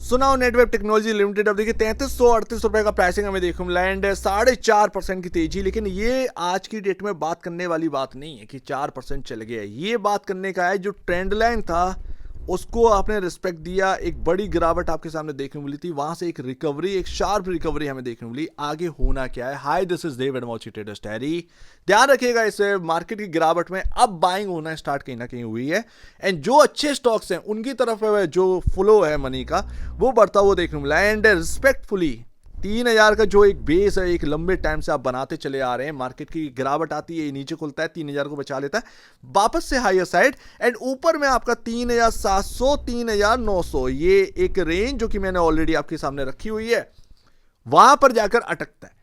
सुनाओ Netweb technology limited अब देखिए 3338 रुपए का प्राइसिंग हमें देखने को मिला एंड 4.5% की तेजी। लेकिन ये आज की डेट में बात करने वाली बात नहीं है कि 4% चल गया, ये बात करने का है जो ट्रेंड लाइन था उसको आपने रिस्पेक्ट दिया। एक बड़ी गिरावट आपके सामने देखने को मिली थी, वहां से एक रिकवरी, एक शार्प रिकवरी हमें देखने को मिली। आगे होना क्या है? हाय, दिस इज देव एडमोची ट्रेडर्स टैरी। ध्यान रखिएगा इस मार्केट की गिरावट में अब बाइंग होना स्टार्ट कहीं ना कहीं हुई है एंड जो अच्छे स्टॉक्स हैं उनकी तरफ जो फ्लो है मनी का वो बढ़ता हुआ देखने को मिला एंड रिस्पेक्टफुली 3000 का जो एक बेस है एक लंबे टाइम से आप बनाते चले आ रहे हैं। मार्केट की गिरावट आती है, नीचे खुलता है, 3000 को बचा लेता है, वापस से हायर साइड एंड ऊपर में आपका 3700 3900 ये एक रेंज जो कि मैंने ऑलरेडी आपके सामने रखी हुई है वहां पर जाकर अटकता है।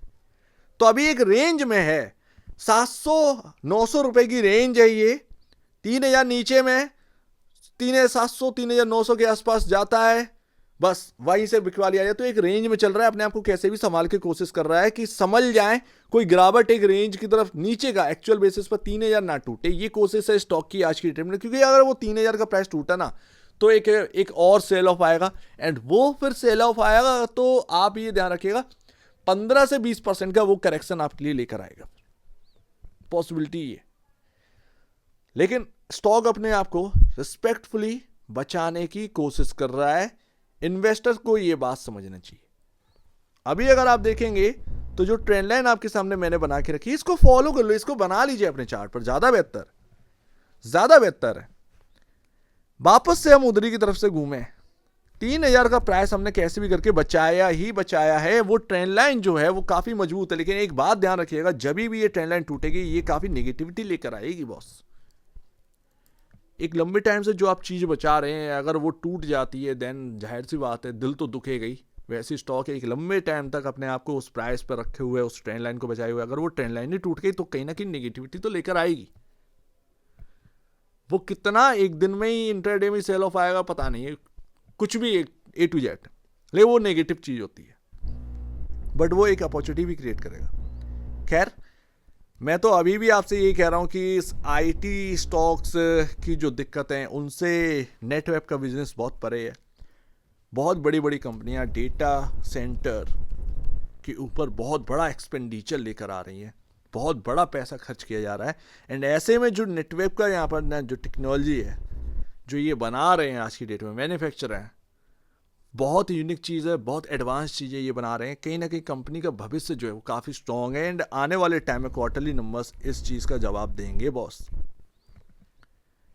तो अभी एक रेंज में है, 700-900 रुपए की रेंज है ये, 3000 नीचे में 3700 3900 के आसपास जाता है, बस वहीं से बिकवा लिया जाए। तो एक रेंज में चल रहा है, अपने आप को कैसे भी संभाल के कोशिश कर रहा है कि समझ जाए कोई गिरावट एक रेंज की तरफ नीचे का एक्चुअल बेसिस पर 3000 ना टूटे, ये कोशिश है स्टॉक की आज की डेट में। क्योंकि अगर वो 3000 का प्राइस टूटा ना तो एक और सेल ऑफ आएगा एंड वो फिर सेल ऑफ आएगा तो आप ये ध्यान रखिएगा 15 से 20% का वो करेक्शन आपके लिए लेकर आएगा, पॉसिबिलिटी ये। लेकिन स्टॉक अपने आप को रिस्पेक्टफुली बचाने की कोशिश कर रहा है, इन्वेस्टर को ये बात समझना चाहिए। अभी अगर आप देखेंगे तो जो ट्रेंड लाइन आपके सामने मैंने बना के रखी है इसको फॉलो कर लो, इसको बना लीजिए अपने चार्ट पर, ज्यादा बेहतर है। वापस से हम उधरी की तरफ से घूमे, 3000 का प्राइस हमने कैसे भी करके बचाया है। वो ट्रेंड लाइन जो है वो काफी मजबूत है, लेकिन एक बात ध्यान रखिएगा, जब भी ये ट्रेंड लाइन टूटेगी ये काफी नेगेटिविटी लेकर आएगी बॉस। एक लंबे टाइम से जो आप चीज बचा रहे हैं अगर वो टूट जाती है देन जाहिर सी बात है दिल तो दुखेगा ही। वैसी स्टॉक है एक लंबे टाइम तक अपने आप को उस प्राइस पर रखे हुए, उस ट्रेंड लाइन को बचाए हुए, अगर वो ट्रेंड लाइन ही टूट गई तो कहीं ना कहीं नेगेटिविटी तो लेकर आएगी। वो कितना एक दिन में ही इंटरडे में सेल ऑफ आएगा पता नहीं है, कुछ भी A to Z, ले वो नेगेटिव चीज होती है, बट वो एक अपॉर्चुनिटी भी क्रिएट करेगा। खैर, मैं तो अभी भी आपसे यही कह रहा हूं कि इस आईटी स्टॉक्स की जो दिक्कत है उनसे नेटवेब का बिजनेस बहुत परे है। बहुत बड़ी बड़ी कंपनियां डेटा सेंटर के ऊपर बहुत बड़ा एक्सपेंडिचर लेकर आ रही हैं, बहुत बड़ा पैसा खर्च किया जा रहा है एंड ऐसे में जो नेटवेब का यहाँ पर ना जो टेक्नोलॉजी है जो ये बना रहे हैं आज की डेट में, मैन्युफैक्चर है, बहुत यूनिक चीज़ है, बहुत एडवांस चीज़ें ये बना रहे हैं। कहीं ना कहीं कंपनी का भविष्य जो है वो काफ़ी स्ट्रॉन्ग है एंड आने वाले टाइम में क्वार्टरली नंबर्स इस चीज़ का जवाब देंगे बॉस।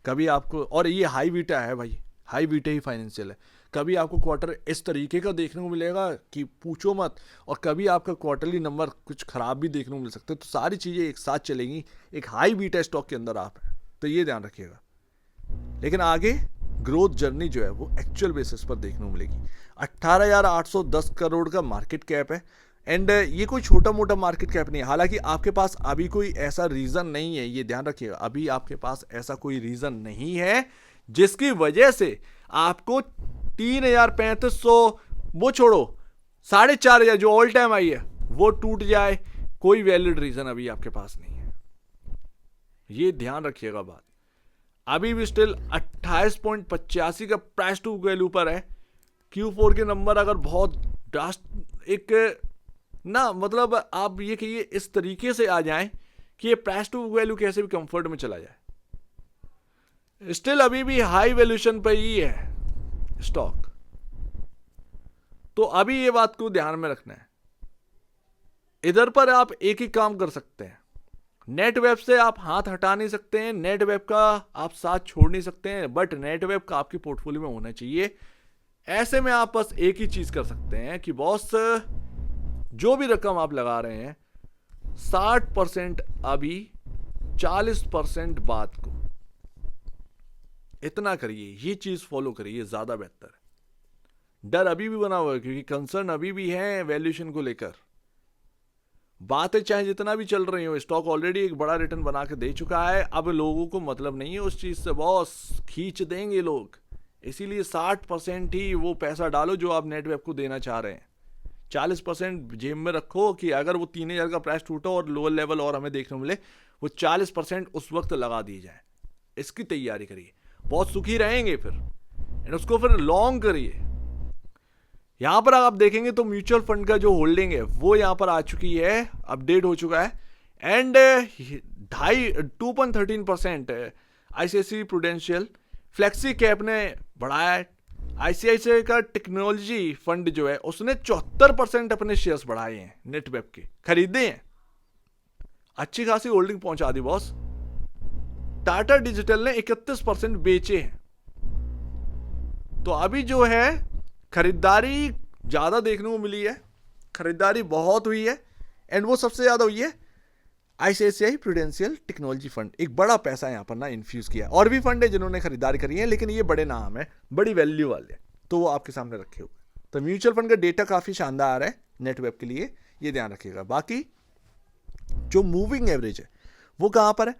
कभी आपको, और ये हाई बीटा है भाई, हाई बीटा ही फाइनेंशियल है, कभी आपको क्वार्टर इस तरीके का देखने को मिलेगा कि पूछो मत, और कभी आपका क्वार्टरली नंबर कुछ खराब भी देखने को मिल सकते हैं। तो सारी चीज़ें एक साथ चलेंगी, एक हाई बीटा स्टॉक के अंदर आप है तो ये ध्यान रखिएगा। लेकिन आगे ग्रोथ जर्नी जो है वो एक्चुअल बेसिस पर देखने को मिलेगी। 18,810 करोड़ का मार्केट कैप है एंड ये कोई छोटा मोटा मार्केट कैप नहीं है। हालांकि आपके पास अभी कोई ऐसा रीजन नहीं है, ये ध्यान रखिएगा, अभी आपके पास ऐसा कोई रीजन नहीं है जिसकी वजह से आपको 3,3500 वो छोड़ो 4,500 जो ऑल टाइम आई है वो टूट जाए, कोई वैलिड रीजन अभी आपके पास नहीं है। ये ध्यान रखिएगा बात। अभी भी स्टिल 28.85 का प्राइस टू वैल्यू पर है। Q4 के नंबर अगर बहुत एक ना मतलब आप ये कहिए इस तरीके से आ जाएं कि ये प्राइस टू वैल्यू कैसे भी कंफर्ट में चला जाए, स्टिल अभी भी हाई वैल्यूएशन पर ही है स्टॉक। तो अभी ये बात को ध्यान में रखना है। इधर पर आप एक ही काम कर सकते हैं, नेटवेब से आप हाथ हटा नहीं सकते हैं, नेटवेब का आप साथ छोड़ नहीं सकते हैं, बट नेटवेब का आपकी पोर्टफोलियो में होना चाहिए। ऐसे में आप बस एक ही चीज कर सकते हैं कि बॉस जो भी रकम आप लगा रहे हैं 60% अभी, 40% बाद को, इतना करिए, ये चीज फॉलो करिए, ज्यादा बेहतर है। डर अभी भी बना हुआ है क्योंकि कंसर्न अभी भी है वैल्यूएशन को लेकर। बातें चाहे जितना भी चल रही हो, स्टॉक ऑलरेडी एक बड़ा रिटर्न बना के दे चुका है, अब लोगों को मतलब नहीं है उस चीज से, बॉस खींच देंगे लोग। इसीलिए 60% ही वो पैसा डालो जो आप नेटवेब को देना चाह रहे हैं, 40% जेब में रखो कि अगर वो 3000 का प्राइस टूटा और लोअर लेवल और हमें देखने को मिले, वो 40% उस वक्त लगा दी जाए। इसकी तैयारी करिए, बहुत सुखी रहेंगे फिर, उसको फिर लॉन्ग करिए। यहाँ पर आप देखेंगे तो म्यूचुअल फंड का जो होल्डिंग है वो यहाँ पर आ चुकी है, अपडेट हो चुका है, and 2.13% ICICI prudential, flexi cap ने बढ़ाया है, ICICI का टेक्नोलॉजी फंड जो है उसने 74% अपने शेयर्स बढ़ाए हैं, नेटवेब के खरीदे हैं, अच्छी खासी होल्डिंग पहुंचा दी बॉस। टाटा डिजिटल ने 31% बेचे हैं। तो अभी जो है खरीदारी ज्यादा देखने को मिली है, खरीदारी बहुत हुई है, एंड वो सबसे ज्यादा हुई है ICICI प्रूडेंशियल टेक्नोलॉजी फंड। एक बड़ा पैसा यहां पर ना इन्फ्यूज किया। और भी फंड है जिन्होंने खरीदारी करी है, लेकिन ये बड़े नाम है, बड़ी वैल्यू वाले, तो वो आपके सामने रखे हुए। तो म्यूचुअल फंड का डेटा काफी शानदार है नेटवेब के लिए, ये ध्यान रखिएगा। बाकी जो मूविंग एवरेज है वो कहां पर है,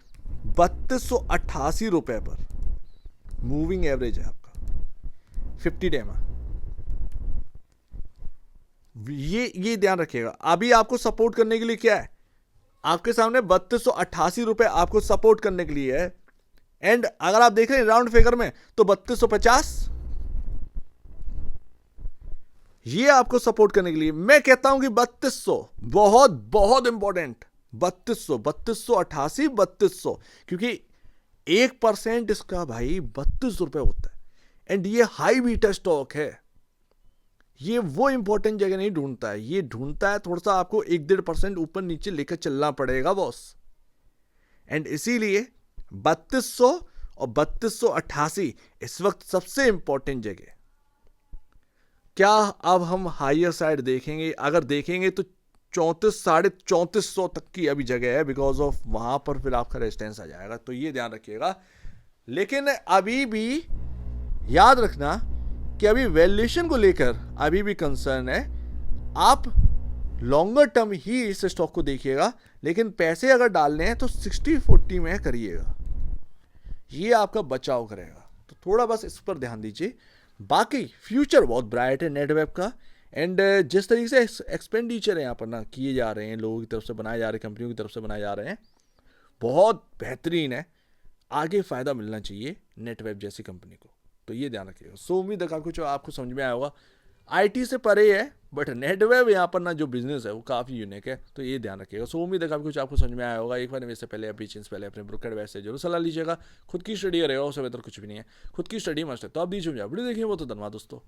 3288 रुपए पर मूविंग एवरेज है आपका 50 डे में। ये ध्यान रखिएगा। अभी आपको सपोर्ट करने के लिए क्या है, आपके सामने 3288 रुपए आपको सपोर्ट करने के लिए है, एंड अगर आप देख रहे हैं राउंड फिगर में तो 3250 ये आपको सपोर्ट करने के लिए। मैं कहता हूं कि 3200 बहुत बहुत इंपॉर्टेंट, 3288 3200, क्योंकि 1% इसका भाई 32 रुपए होता है, एंड ये हाई बीटा स्टॉक है। ये वो इंपॉर्टेंट जगह नहीं ढूंढता है, ये ढूंढता है थोड़ा सा आपको 1-1.5% ऊपर नीचे लेकर चलना पड़ेगा बॉस, एंड इसीलिए 3200 और 3288 इस वक्त सबसे इंपॉर्टेंट जगह। क्या अब हम हायर साइड देखेंगे? अगर देखेंगे तो 3400-3450 तक की अभी जगह है, बिकॉज ऑफ वहां पर फिर आपका रेजिस्टेंस आ जाएगा, तो ये ध्यान रखिएगा। लेकिन अभी भी याद रखना कि अभी वैल्यूएशन को लेकर अभी भी कंसर्न है। आप लॉन्गर टर्म ही इस स्टॉक को देखिएगा, लेकिन पैसे अगर डालने हैं तो 60-40 में करिएगा, ये आपका बचाव करेगा। तो थोड़ा बस इस पर ध्यान दीजिए। बाकी फ्यूचर बहुत ब्राइट है नेटवेब का, एंड जिस तरीके से एक्सपेंडिचर यहाँ पर ना किए जा रहे हैं, लोगों की तरफ से बनाए जा रहे हैं, कंपनियों की तरफ से बनाए जा रहे हैं, बहुत बेहतरीन है। आगे फायदा मिलना चाहिए नेटवेब जैसी कंपनी को, तो ये ध्यान रखिएगा। सो उम्मीद है आपको आपको समझ में आया होगा। IT से परे है, बट नेटवेब यहाँ पर ना जो बिजनेस है वो काफ़ी यूनिक है, तो ये ध्यान रखिएगा। सो उम्मीद है आपको समझ में आया होगा। एक बार निवेश से पहले, पेशेंस पहले अपने ब्रोकर एडवाइस से जरूर सलाह लीजिएगा। खुद की स्टडी करेगा, उससे बेहतर कुछ भी नहीं है। खुद की स्टडी मस्ट है, तो आप दीजिए वीडियो देखिए, वो तो धन्यवाद दोस्तों।